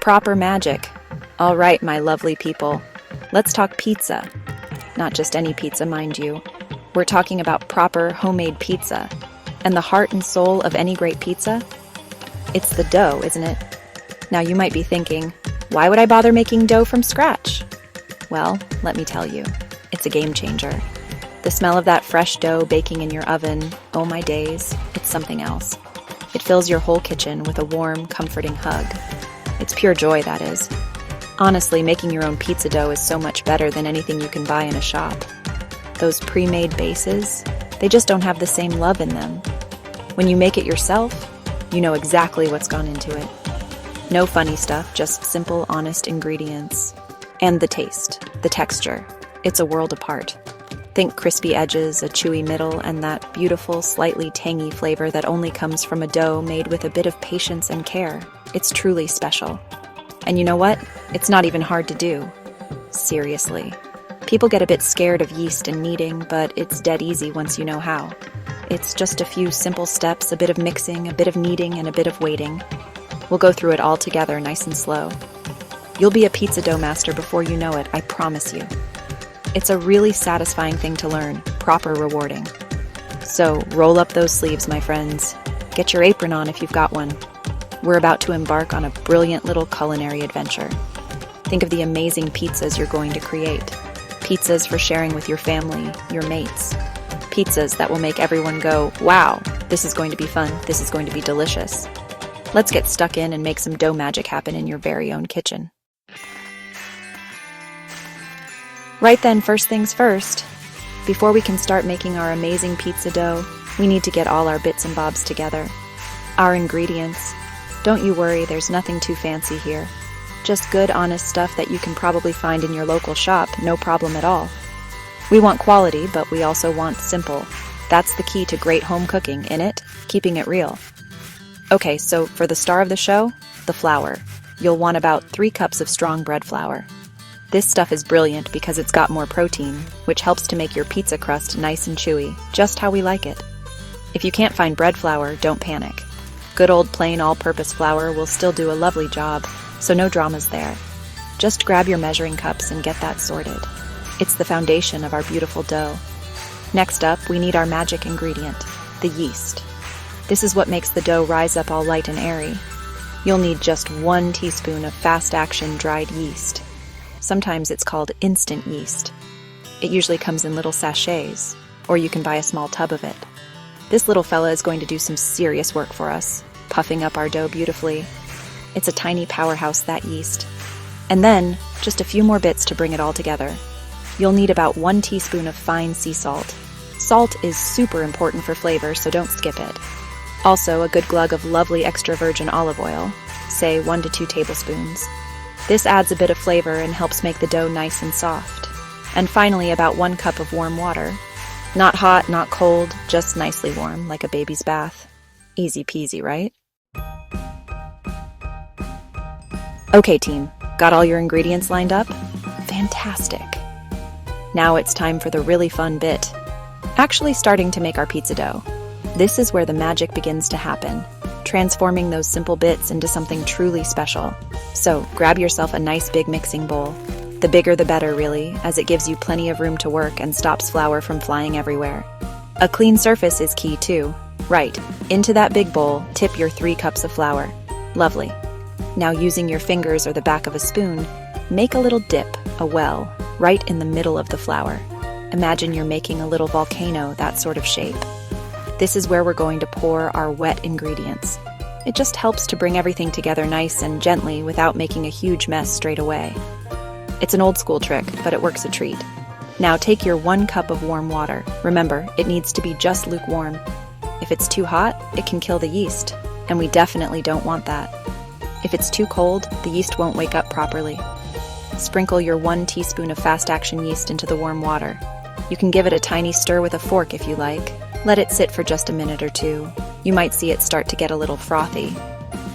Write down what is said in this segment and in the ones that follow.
with proper magic. All right, my lovely people, let's talk pizza. Not just any pizza, mind you. We're talking about proper homemade pizza. And the heart and soul of any great pizza? It's the dough, isn't it? Now you might be thinking, why would I bother making dough from scratch? Well, let me tell you, it's a game changer. The smell of that fresh dough baking in your oven, oh my days, it's something else. It fills your whole kitchen with a warm, comforting hug. It's pure joy, that is. Honestly, making your own pizza dough is so much better than anything you can buy in a shop. Those pre-made bases, they just don't have the same love in them. When you make it yourself, you know exactly what's gone into it. No funny stuff, just simple, honest ingredients. And the taste, the texture, it's a world apart. Think crispy edges, a chewy middle, and that beautiful, slightly tangy flavor that only comes from a dough made with a bit of patience and care. It's truly special. And you know what? It's not even hard to do. Seriously. People get a bit scared of yeast and kneading, but it's dead easy once you know how. It's just a few simple steps, a bit of mixing, a bit of kneading, and a bit of waiting. We'll go through it all together, nice and slow. You'll be a pizza dough master before you know it, I promise you. It's a really satisfying thing to learn, proper rewarding. So roll up those sleeves, my friends. Get your apron on if you've got one. We're about to embark on a brilliant little culinary adventure. Think of the amazing pizzas you're going to create. Pizzas for sharing with your family, your mates. Pizzas that will make everyone go, wow, this is going to be fun, this is going to be delicious. Let's get stuck in and make some dough magic happen in your very own kitchen. Right then, first things first. Before we can start making our amazing pizza dough, we need to get all our bits and bobs together. Our ingredients. Don't you worry, there's nothing too fancy here. Just good, honest stuff that you can probably find in your local shop, no problem at all. We want quality, but we also want simple. That's the key to great home cooking, innit? Keeping it real. Okay, so for the star of the show, the flour. You'll want about 3 cups of strong bread flour. This stuff is brilliant because it's got more protein, which helps to make your pizza crust nice and chewy, just how we like it. If you can't find bread flour, don't panic. Good old plain all-purpose flour will still do a lovely job, so no dramas there. Just grab your measuring cups and get that sorted. It's the foundation of our beautiful dough. Next up, we need our magic ingredient, the yeast. This is what makes the dough rise up all light and airy. You'll need just 1 teaspoon of fast-action dried yeast. Sometimes it's called instant yeast. It usually comes in little sachets, or you can buy a small tub of it. This little fella is going to do some serious work for us, puffing up our dough beautifully. It's a tiny powerhouse, that yeast. And then, just a few more bits to bring it all together. You'll need about 1 teaspoon of fine sea salt. Salt is super important for flavor, so don't skip it. Also, a good glug of lovely extra virgin olive oil, say 1 to 2 tablespoons. This adds a bit of flavor and helps make the dough nice and soft. And finally, about 1 cup of warm water. Not hot, not cold, just nicely warm, like a baby's bath. Easy peasy, right? Okay, team, got all your ingredients lined up? Fantastic. Now it's time for the really fun bit. Actually starting to make our pizza dough. This is where the magic begins to happen, transforming those simple bits into something truly special. So grab yourself a nice big mixing bowl. The bigger the better, really, as it gives you plenty of room to work and stops flour from flying everywhere. A clean surface is key too. Right, into that big bowl, tip your 3 cups of flour. Lovely. Now using your fingers or the back of a spoon, make a little dip, a well, right in the middle of the flour. Imagine you're making a little volcano, that sort of shape. This is where we're going to pour our wet ingredients. It just helps to bring everything together nice and gently without making a huge mess straight away. It's an old school trick, but it works a treat. Now take your 1 cup of warm water. Remember, it needs to be just lukewarm. If it's too hot, it can kill the yeast, and we definitely don't want that. If it's too cold, the yeast won't wake up properly. Sprinkle your 1 teaspoon of fast-action yeast into the warm water. You can give it a tiny stir with a fork if you like. Let it sit for just a minute or 2. You might see it start to get a little frothy.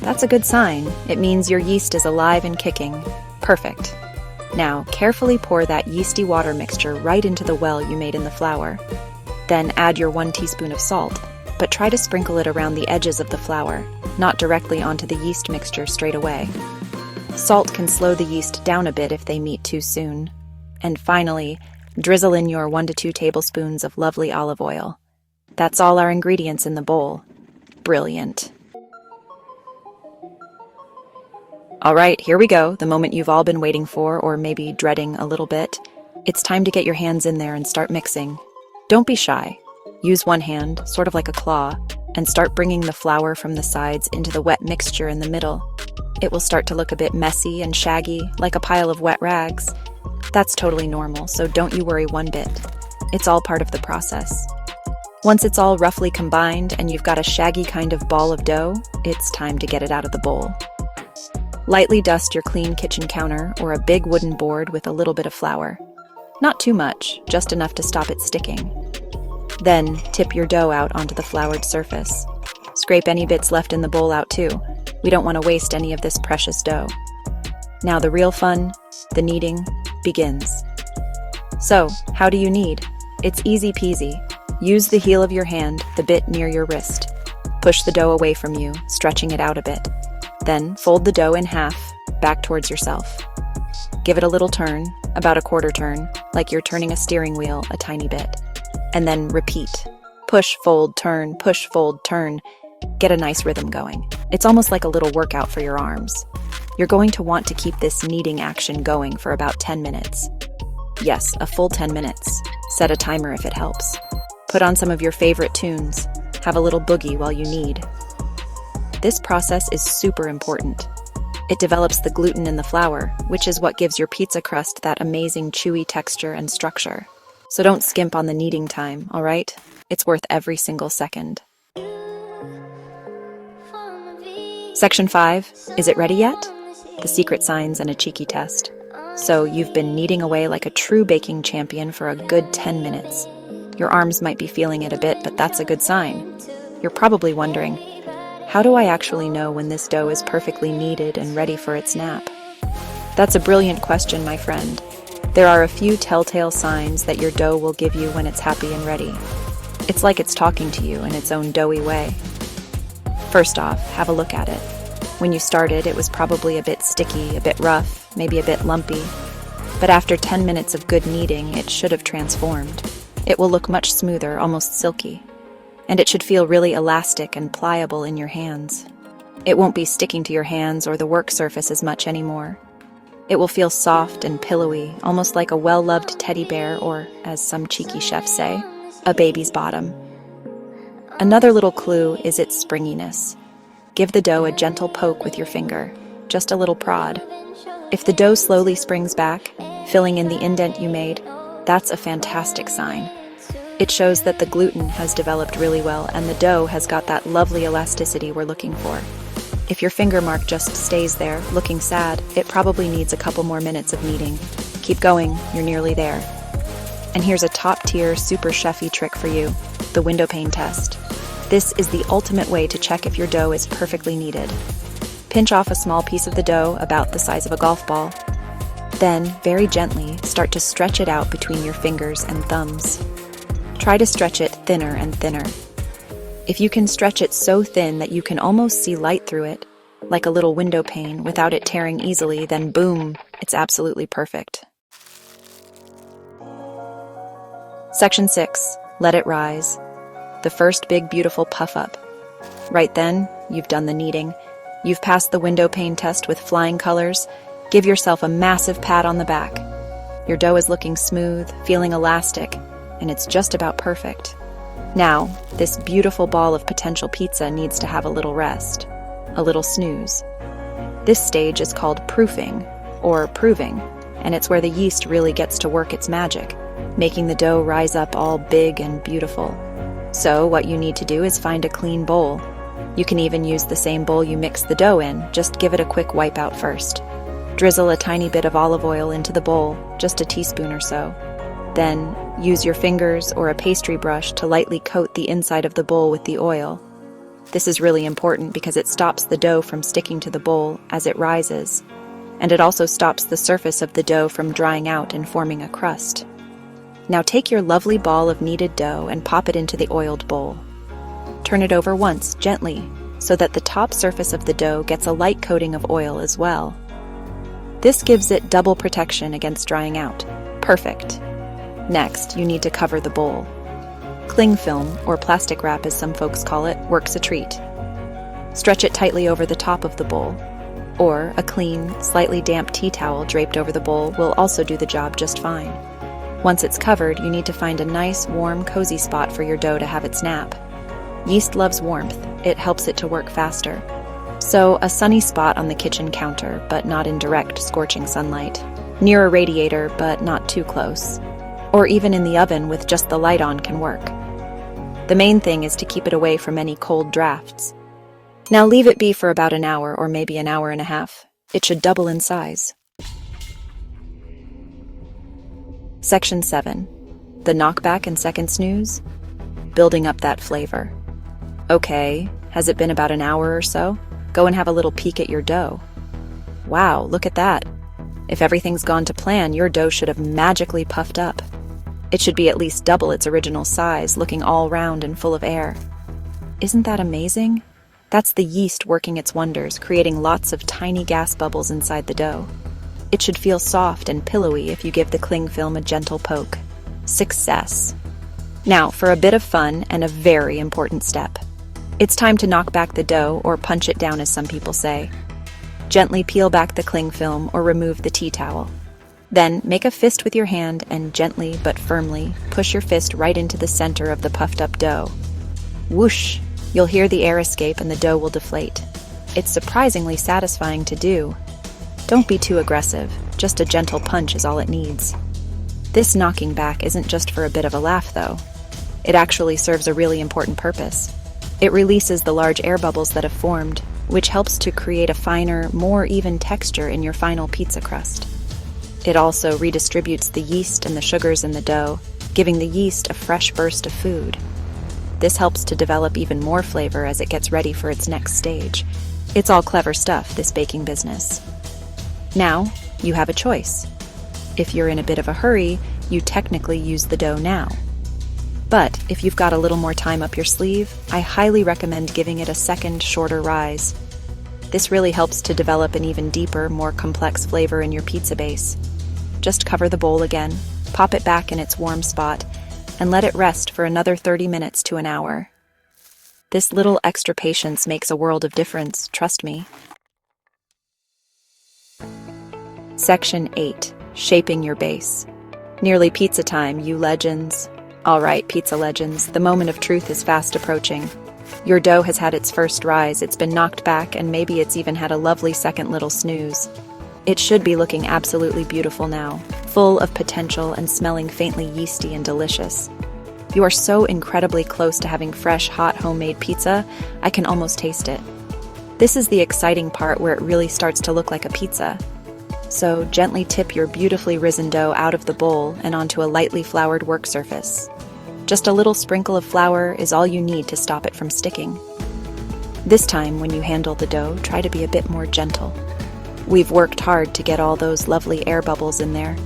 That's a good sign. It means your yeast is alive and kicking. Perfect. Now, carefully pour that yeasty water mixture right into the well you made in the flour. Then add your 1 teaspoon of salt, but try to sprinkle it around the edges of the flour, not directly onto the yeast mixture straight away. Salt can slow the yeast down a bit if they meet too soon. And finally, drizzle in your 1 to 2 tablespoons of lovely olive oil. That's all our ingredients in the bowl. Brilliant. All right, here we go, the moment you've all been waiting for, or maybe dreading a little bit. It's time to get your hands in there and start mixing. Don't be shy. Use one hand, sort of like a claw, and start bringing the flour from the sides into the wet mixture in the middle. It will start to look a bit messy and shaggy, like a pile of wet rags. That's totally normal, so don't you worry one bit. It's all part of the process. Once it's all roughly combined and you've got a shaggy kind of ball of dough, it's time to get it out of the bowl. Lightly dust your clean kitchen counter or a big wooden board with a little bit of flour. Not too much, just enough to stop it sticking. Then, tip your dough out onto the floured surface. Scrape any bits left in the bowl out too. We don't want to waste any of this precious dough. Now the real fun, the kneading, begins. So, how do you knead? It's easy peasy. Use the heel of your hand, the bit near your wrist. Push the dough away from you, stretching it out a bit. Then, fold the dough in half, back towards yourself. Give it a little turn, about a quarter turn, like you're turning a steering wheel a tiny bit. And then repeat. Push, fold, turn, push, fold, turn. Get a nice rhythm going. It's almost like a little workout for your arms. You're going to want to keep this kneading action going for about 10 minutes. Yes, a full 10 minutes. Set a timer if it helps. Put on some of your favorite tunes. Have a little boogie while you knead. This process is super important. It develops the gluten in the flour, which is what gives your pizza crust that amazing chewy texture and structure. So don't skimp on the kneading time, all right? It's worth every single second. Section 5, is it ready yet? The secret signs and a cheeky test. So you've been kneading away like a true baking champion for a good 10 minutes. Your arms might be feeling it a bit, but that's a good sign. You're probably wondering, how do I actually know when this dough is perfectly kneaded and ready for its nap? That's a brilliant question, my friend. There are a few telltale signs that your dough will give you when it's happy and ready. It's like it's talking to you in its own doughy way. First off, have a look at it. When you started, it was probably a bit sticky, a bit rough, maybe a bit lumpy. But after 10 minutes of good kneading, it should have transformed. It will look much smoother, almost silky. And it should feel really elastic and pliable in your hands. It won't be sticking to your hands or the work surface as much anymore. It will feel soft and pillowy, almost like a well-loved teddy bear or, as some cheeky chefs say, a baby's bottom. Another little clue is its springiness. Give the dough a gentle poke with your finger, just a little prod. If the dough slowly springs back, filling in the indent you made, that's a fantastic sign. It shows that the gluten has developed really well and the dough has got that lovely elasticity we're looking for. If your finger mark just stays there, looking sad, it probably needs a couple more minutes of kneading. Keep going, you're nearly there. And here's a top-tier, super chefy trick for you, the window pane test. This is the ultimate way to check if your dough is perfectly kneaded. Pinch off a small piece of the dough about the size of a golf ball. Then, very gently, start to stretch it out between your fingers and thumbs. Try to stretch it thinner and thinner. If you can stretch it so thin that you can almost see light through it, like a little window pane, without it tearing easily, then boom, it's absolutely perfect. Section 6, let it rise. The first big beautiful puff up. Right then, you've done the kneading. You've passed the window pane test with flying colors. Give yourself a massive pat on the back. Your dough is looking smooth, feeling elastic, and it's just about perfect. Now, this beautiful ball of potential pizza needs to have a little rest, a little snooze. This stage is called proofing, or proving, and it's where the yeast really gets to work its magic, making the dough rise up all big and beautiful. So what you need to do is find a clean bowl. You can even use the same bowl you mixed the dough in, just give it a quick wipe out first. Drizzle a tiny bit of olive oil into the bowl, just a teaspoon or so. Then, use your fingers or a pastry brush to lightly coat the inside of the bowl with the oil. This is really important because it stops the dough from sticking to the bowl as it rises, and it also stops the surface of the dough from drying out and forming a crust. Now take your lovely ball of kneaded dough and pop it into the oiled bowl. Turn it over once, gently, so that the top surface of the dough gets a light coating of oil as well. This gives it double protection against drying out. Perfect. Next, you need to cover the bowl. Cling film, or plastic wrap as some folks call it, works a treat. Stretch it tightly over the top of the bowl, or a clean, slightly damp tea towel draped over the bowl will also do the job just fine. Once it's covered, you need to find a nice, warm, cozy spot for your dough to have its nap. Yeast loves warmth. It helps it to work faster. So, a sunny spot on the kitchen counter, but not in direct, scorching sunlight. Near a radiator, but not too close. Or even in the oven with just the light on can work. The main thing is to keep it away from any cold drafts. Now leave it be for about an hour or maybe an hour and a half. It should double in size. Section 7. The knockback and second snooze. Building up that flavor. Okay, has it been about an hour or so? Go and have a little peek at your dough. Wow, look at that. If everything's gone to plan, your dough should have magically puffed up. It should be at least double its original size, looking all round and full of air. Isn't that amazing? That's the yeast working its wonders, creating lots of tiny gas bubbles inside the dough. It should feel soft and pillowy if you give the cling film a gentle poke. Success. Now, for a bit of fun and a very important step. It's time to knock back the dough, or punch it down as some people say. Gently peel back the cling film or remove the tea towel. Then make a fist with your hand and gently but firmly push your fist right into the center of the puffed up dough. Whoosh! You'll hear the air escape and the dough will deflate. It's surprisingly satisfying to do. Don't be too aggressive, just a gentle punch is all it needs. This knocking back isn't just for a bit of a laugh though. It actually serves a really important purpose. It releases the large air bubbles that have formed, which helps to create a finer, more even texture in your final pizza crust. It also redistributes the yeast and the sugars in the dough, giving the yeast a fresh burst of food. This helps to develop even more flavor as it gets ready for its next stage. It's all clever stuff, this baking business. Now, you have a choice. If you're in a bit of a hurry, you technically use the dough now. But if you've got a little more time up your sleeve, I highly recommend giving it a second, shorter rise. This really helps to develop an even deeper, more complex flavor in your pizza base. Just cover the bowl again, pop it back in its warm spot, and let it rest for another 30 minutes to an hour. This little extra patience makes a world of difference, trust me. Section 8. Shaping your base. Nearly pizza time, you legends. All right, pizza legends, the moment of truth is fast approaching. Your dough has had its first rise, it's been knocked back, and maybe it's even had a lovely second little snooze. It should be looking absolutely beautiful now, full of potential and smelling faintly yeasty and delicious. You are so incredibly close to having fresh, hot, homemade pizza, I can almost taste it. This is the exciting part where it really starts to look like a pizza. So gently tip your beautifully risen dough out of the bowl and onto a lightly floured work surface. Just a little sprinkle of flour is all you need to stop it from sticking. This time, when you handle the dough, try to be a bit more gentle. We've worked hard to get all those lovely air bubbles in there,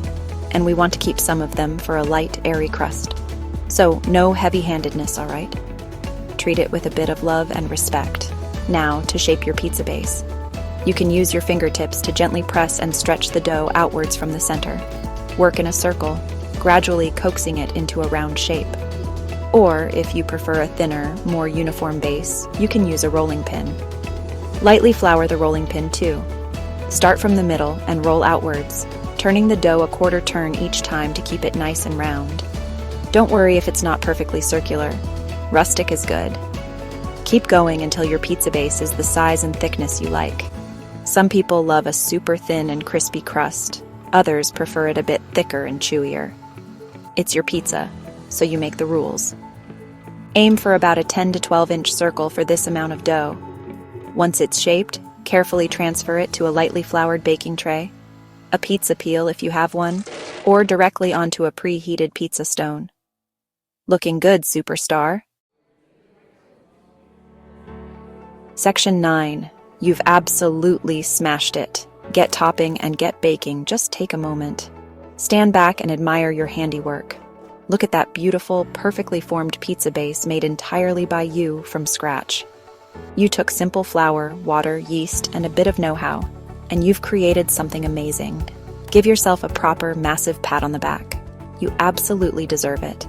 and we want to keep some of them for a light, airy crust. So, no heavy-handedness, all right? Treat it with a bit of love and respect. Now, to shape your pizza base. You can use your fingertips to gently press and stretch the dough outwards from the center. Work in a circle, gradually coaxing it into a round shape. Or, if you prefer a thinner, more uniform base, you can use a rolling pin. Lightly flour the rolling pin too. Start from the middle and roll outwards, turning the dough a quarter turn each time to keep it nice and round. Don't worry if it's not perfectly circular. Rustic is good. Keep going until your pizza base is the size and thickness you like. Some people love a super thin and crispy crust. Others prefer it a bit thicker and chewier. It's your pizza, so you make the rules. Aim for about a 10 to 12 inch circle for this amount of dough. Once it's shaped, carefully transfer it to a lightly floured baking tray, a pizza peel if you have one, or directly onto a preheated pizza stone. Looking good, superstar. Section 9. You've absolutely smashed it. Get topping and get baking. Just take a moment. Stand back and admire your handiwork. Look at that beautiful, perfectly formed pizza base made entirely by you from scratch. You took simple flour, water, yeast, and a bit of know-how. and you've created something amazing. Give yourself a proper, massive pat on the back. You absolutely deserve it.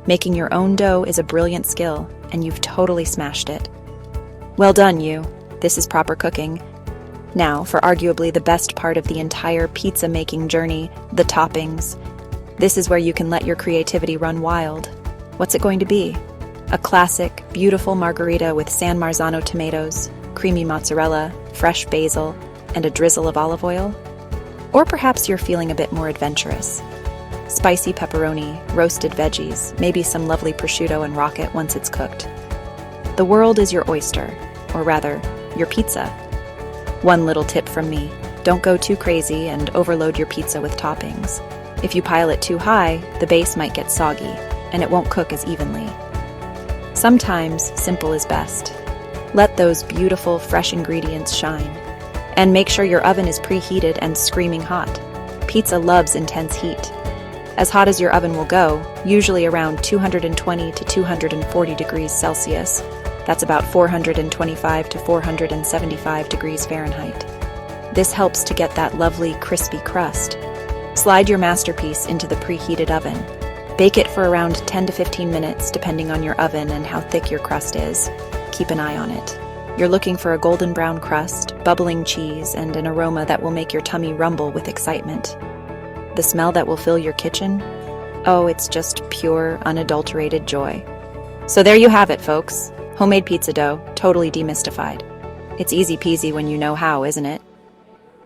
Making your own dough is a brilliant skill, and you've totally smashed it. Well done, you. This is proper cooking. Now, for arguably the best part of the entire pizza-making journey, the toppings. This is where you can let your creativity run wild. What's it going to be? A classic, beautiful margarita with San Marzano tomatoes, creamy mozzarella, fresh basil, and a drizzle of olive oil? Or perhaps you're feeling a bit more adventurous. Spicy pepperoni, roasted veggies, maybe some lovely prosciutto and rocket once it's cooked. The world is your oyster, or rather, your pizza. One little tip from me, don't go too crazy and overload your pizza with toppings. If you pile it too high, the base might get soggy, and it won't cook as evenly. Sometimes, simple is best. Let those beautiful, fresh ingredients shine. And make sure your oven is preheated and screaming hot. Pizza loves intense heat. As hot as your oven will go, usually around 220 to 240 degrees Celsius. That's about 425 to 475 degrees Fahrenheit. This helps to get that lovely, crispy crust. Slide your masterpiece into the preheated oven. Bake it for around 10 to 15 minutes, depending on your oven and how thick your crust is. Keep an eye on it. You're looking for a golden brown crust, bubbling cheese, and an aroma that will make your tummy rumble with excitement. The smell that will fill your kitchen? Oh, it's just pure, unadulterated joy. So there you have it, folks. Homemade pizza dough, totally demystified. It's easy peasy when you know how, isn't it?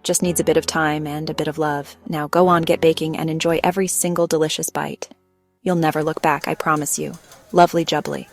Just needs a bit of time and a bit of love. Now go on, get baking, and enjoy every single delicious bite. You'll never look back, I promise you. Lovely jubbly.